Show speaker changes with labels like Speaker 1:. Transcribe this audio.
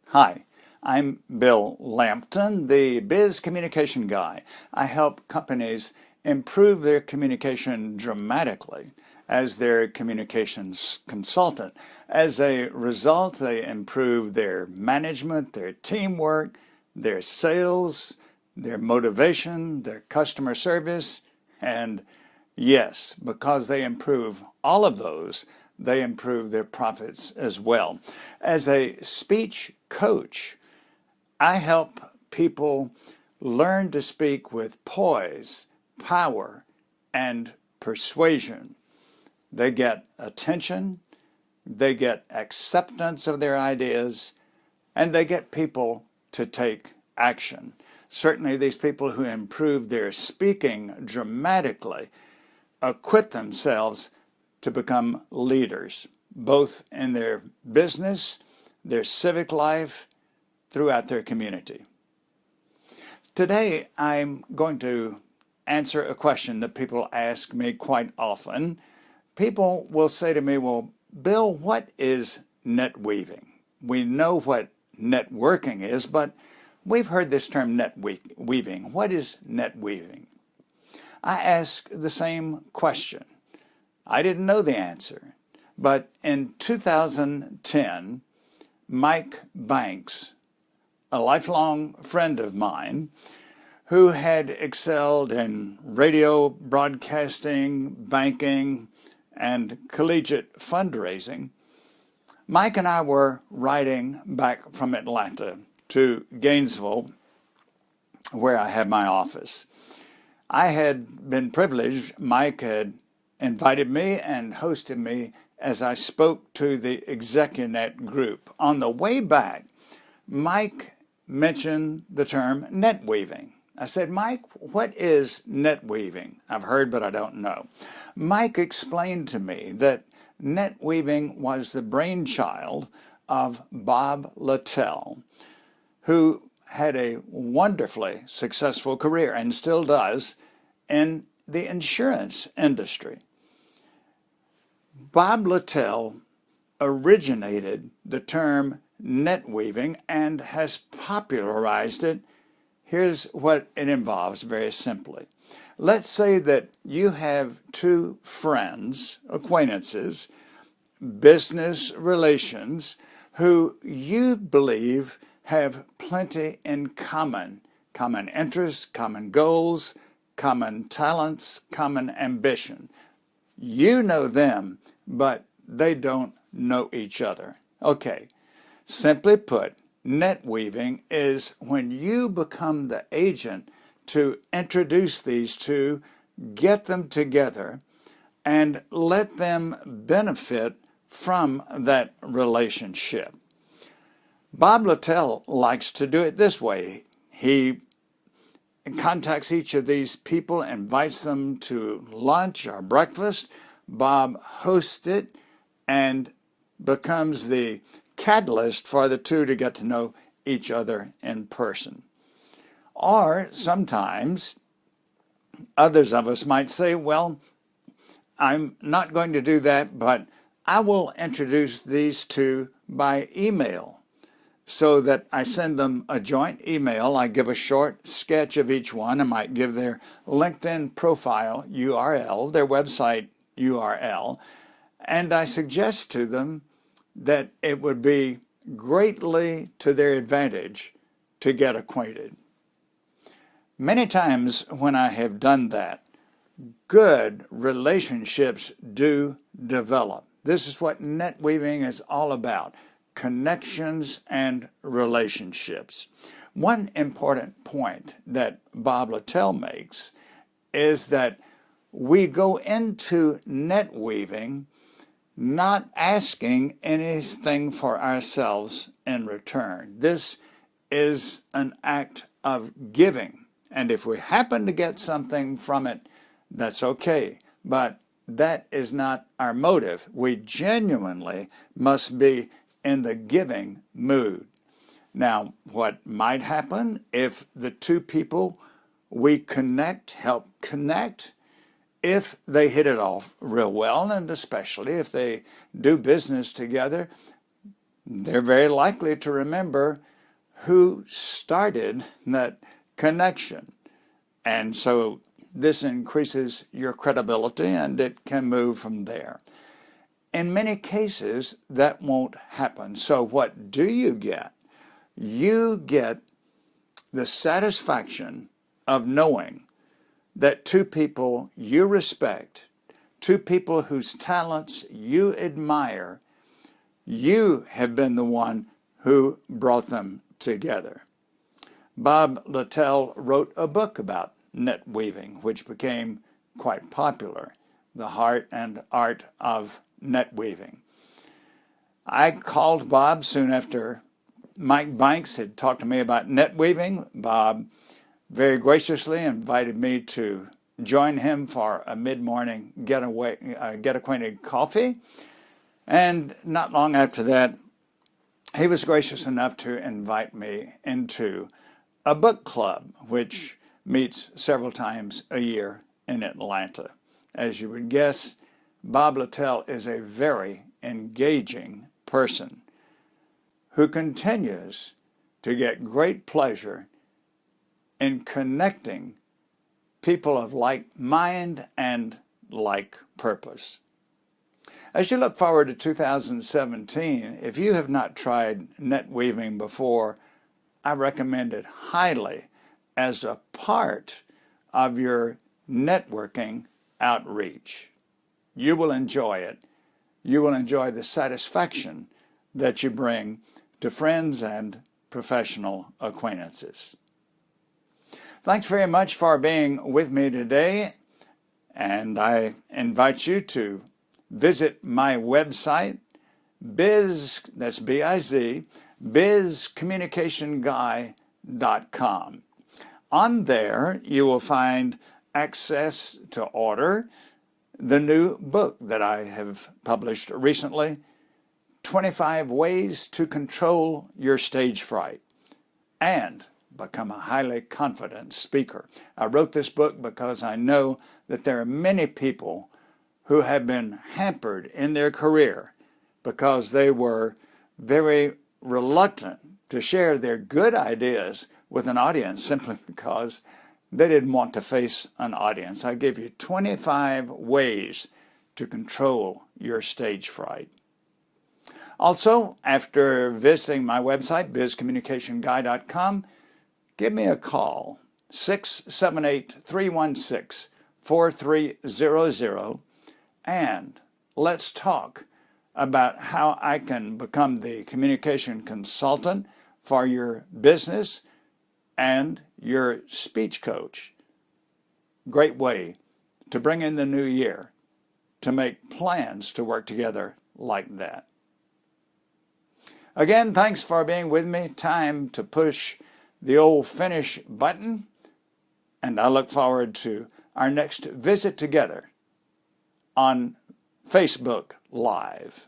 Speaker 1: Hi, I'm Bill Lampton, the Biz Communication Guy. I help companies improve their communication dramatically as their communications consultant. As a result, they improve their management, their teamwork, their sales, their motivation, their customer service, and yes, because they improve all of those, they improve their profits as well. As a speech coach, I help people learn to speak with poise, power, and persuasion. They get attention, they get acceptance of their ideas, and they get people to take action. Certainly, these people who improve their speaking dramatically equip themselves to become leaders, both in their business, their civic life, throughout their community. Today, I'm going to answer a question that people ask me quite often. People will say to me, well, Bill, what is net weaving? We know what networking is, but we've heard this term net weaving. What is net weaving? I ask the same question. I didn't know the answer, but in 2010, Mike Banks, a lifelong friend of mine who had excelled in radio broadcasting, banking, and collegiate fundraising, Mike and I were riding back from Atlanta to Gainesville, where I have my office. I had been privileged. Mike had invited me and hosted me as I spoke to the Execunet group. On the way back, Mike mentioned the term net weaving. I said, Mike, what is net weaving? I've heard, but I don't know. Mike explained to me that net weaving was the brainchild of Bob Littell, who had a wonderfully successful career and still does in the insurance industry. Bob Littell originated the term net weaving and has popularized it. Here's what it involves very simply. Let's say that you have two friends, acquaintances, business relations, who you believe have plenty in common. Common interests, common goals, common talents, common ambition. You know them, but they don't know each other. Okay, simply put, net weaving is when you become the agent to introduce these two, get them together, and let them benefit from that relationship. Bob Littell likes to do it this way. He contacts each of these people, invites them to lunch or breakfast. Bob hosts it and becomes the catalyst for the two to get to know each other in person. Or sometimes others of us might say, well, I'm not going to do that, but I will introduce these two by email so that I send them a joint email. I give a short sketch of each one. I might give their LinkedIn profile URL, their website URL, and I suggest to them that it would be greatly to their advantage to get acquainted. Many times when I have done that, good relationships do develop. This is what net weaving is all about, connections and relationships. One important point that Bob Littell makes is that we go into net weaving not asking anything for ourselves in return. This is an act of giving. And if we happen to get something from it, that's okay. But that is not our motive. We genuinely must be in the giving mood. Now, what might happen if the two people we connect, help connect, if they hit it off real well, and especially if they do business together, they're very likely to remember who started that connection. And so this increases your credibility, and it can move from there. In many cases, that won't happen. So what do you get? You get the satisfaction of knowing that two people you respect, two people whose talents you admire, you have been the one who brought them together. Bob Littell wrote a book about netweaving, which became quite popular, The Heart and Art of Netweaving. I called Bob soon after Mike Banks had talked to me about netweaving. Bob very graciously invited me to join him for a mid-morning get acquainted coffee. And not long after that, he was gracious enough to invite me into a book club, which meets several times a year in Atlanta. As you would guess, Bob Littell is a very engaging person who continues to get great pleasure in connecting people of like mind and like purpose. As you look forward to 2017, if you have not tried netweaving before, I recommend it highly as a part of your networking outreach. You will enjoy it. You will enjoy the satisfaction that you bring to friends and professional acquaintances. Thanks very much for being with me today, and I invite you to visit my website, that's B-I-Z, bizcommunicationguy.com. On there, you will find access to order the new book that I have published recently, 25 Ways to Control Your Stage Fright and Become a Highly Confident Speaker. I wrote this book because I know that there are many people who have been hampered in their career because they were very reluctant to share their good ideas with an audience simply because they didn't want to face an audience. I gave you 25 ways to control your stage fright. Also, after visiting my website, bizcommunicationguy.com, give me a call, 678-316-4300, and let's talk about how I can become the communication consultant for your business and your speech coach. Great way to bring in the new year, to make plans to work together like that. Again, thanks for being with me. Time to push the old finish button, and I look forward to our next visit together on Facebook Live.